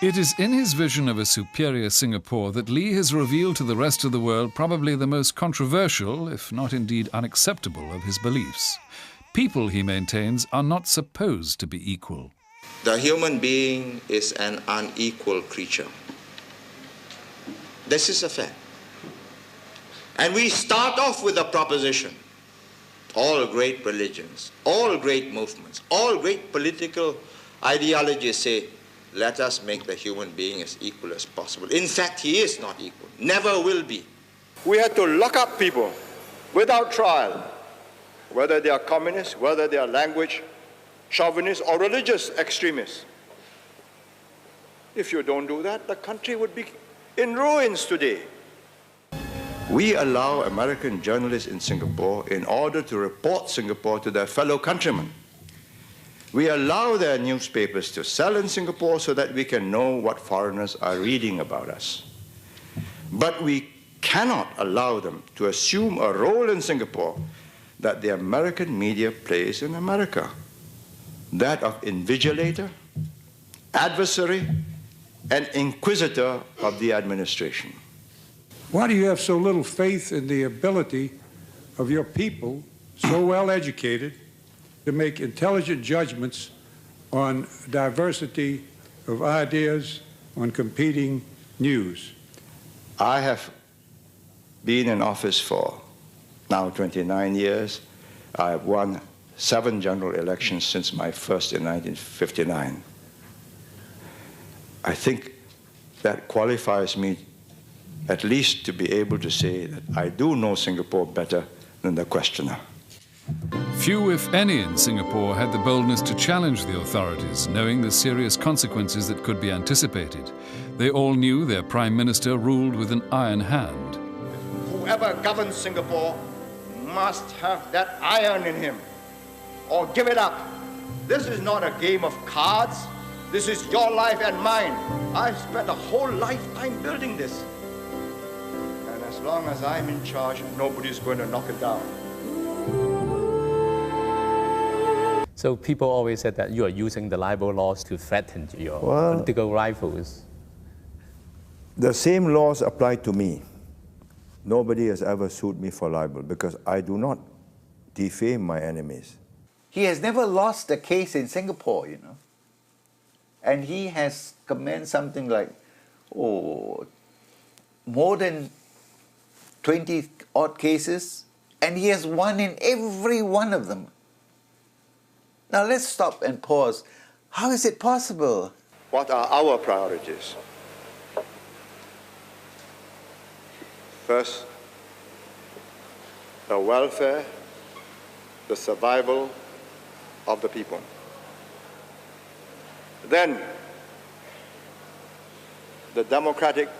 It is in his vision of a superior Singapore that Lee has revealed to the rest of the world probably the most controversial, if not indeed unacceptable, of his beliefs. People, he maintains, are not supposed to be equal. The human being is an unequal creature. This is a fact. And we start off with a proposition. All great religions, all great movements, all great political ideologies say, let us make the human being as equal as possible. In fact, he is not equal, never will be. We had to lock up people without trial, whether they are communists, whether they are language chauvinists or religious extremists. If you don't do that, the country would be in ruins today. We allow American journalists in Singapore in order to report Singapore to their fellow countrymen. We allow their newspapers to sell in Singapore so that we can know what foreigners are reading about us. But we cannot allow them to assume a role in Singapore that the American media plays in America, that of invigilator, adversary, and inquisitor of the administration. Why do you have so little faith in the ability of your people, so well educated, to make intelligent judgments on diversity of ideas on competing news? I have been in office for now 29 years. I have won 7 general elections since my first in 1959. I think that qualifies me at least to be able to say that I do know Singapore better than the questioner. Few, if any, in Singapore had the boldness to challenge the authorities, knowing the serious consequences that could be anticipated. They all knew their Prime Minister ruled with an iron hand. Whoever governs Singapore must have that iron in him, or give it up. This is not a game of cards. This is your life and mine. I've spent a whole lifetime building this. And as long as I'm in charge, nobody's going to knock it down. So people always said that you are using the libel laws to threaten your political rivals. The same laws apply to me. Nobody has ever sued me for libel because I do not defame my enemies. He has never lost a case in Singapore, you know. And he has commenced something like, more than 20 odd cases, and he has won in every one of them. Now let's stop and pause. How is it possible? What are our priorities? First, the welfare, the survival of the people. Then, the democratic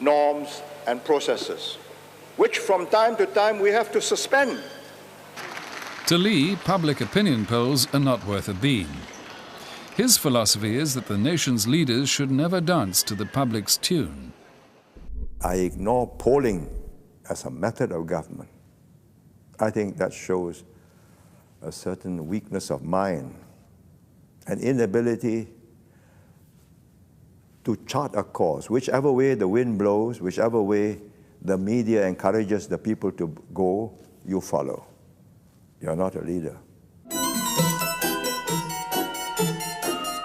norms and processes, which from time to time we have to suspend. To Lee, public opinion polls are not worth a bean. His philosophy is that the nation's leaders should never dance to the public's tune. I ignore polling as a method of government. I think that shows a certain weakness of mind, an inability to chart a course. Whichever way the wind blows, whichever way the media encourages the people to go, you follow. You're not a leader.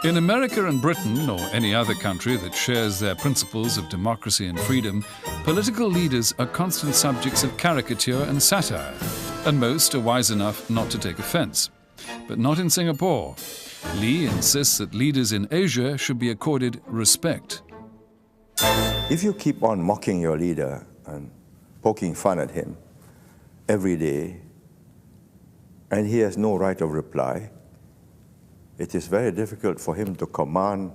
In America and Britain, or any other country that shares their principles of democracy and freedom, political leaders are constant subjects of caricature and satire, and most are wise enough not to take offense. But not in Singapore. Lee insists that leaders in Asia should be accorded respect. If you keep on mocking your leader and poking fun at him every day, and he has no right of reply, it is very difficult for him to command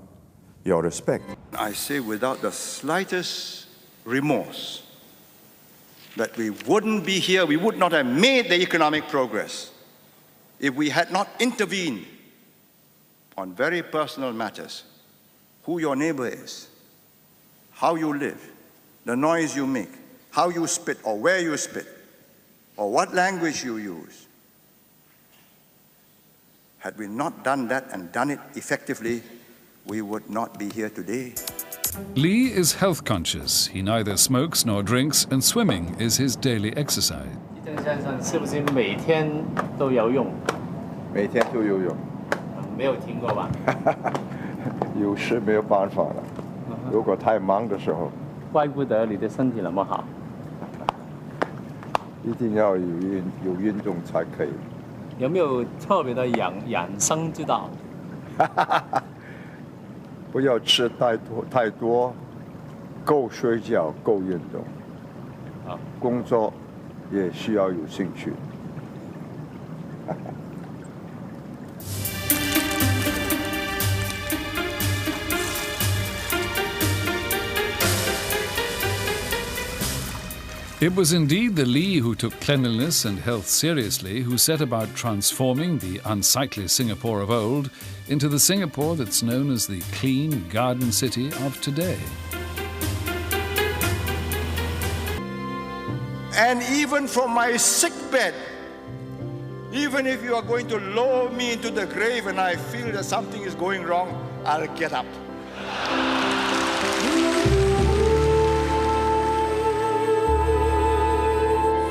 your respect. I say without the slightest remorse that we wouldn't be here, we would not have made the economic progress if we had not intervened on very personal matters. Who your neighbor is, how you live, the noise you make, how you spit or where you spit, or what language you use. Had we not done that and done it effectively, we would not be here today. Lee is health conscious. He neither smokes nor drinks, and swimming is his daily exercise. 郑先生是不是每天都游泳？每天都游泳。没有停过吧？有时没有办法了，如果太忙的时候。怪不得你的身体那么好。一定要有运动才可以。有没有特别的养生之道？不要吃太多，够睡觉，够运动。工作也需要有兴趣。It was indeed the Lee who took cleanliness and health seriously, who set about transforming the unsightly Singapore of old into the Singapore that's known as the clean garden city of today. And even from my sick bed, even if you are going to lower me into the grave and I feel that something is going wrong, I'll get up.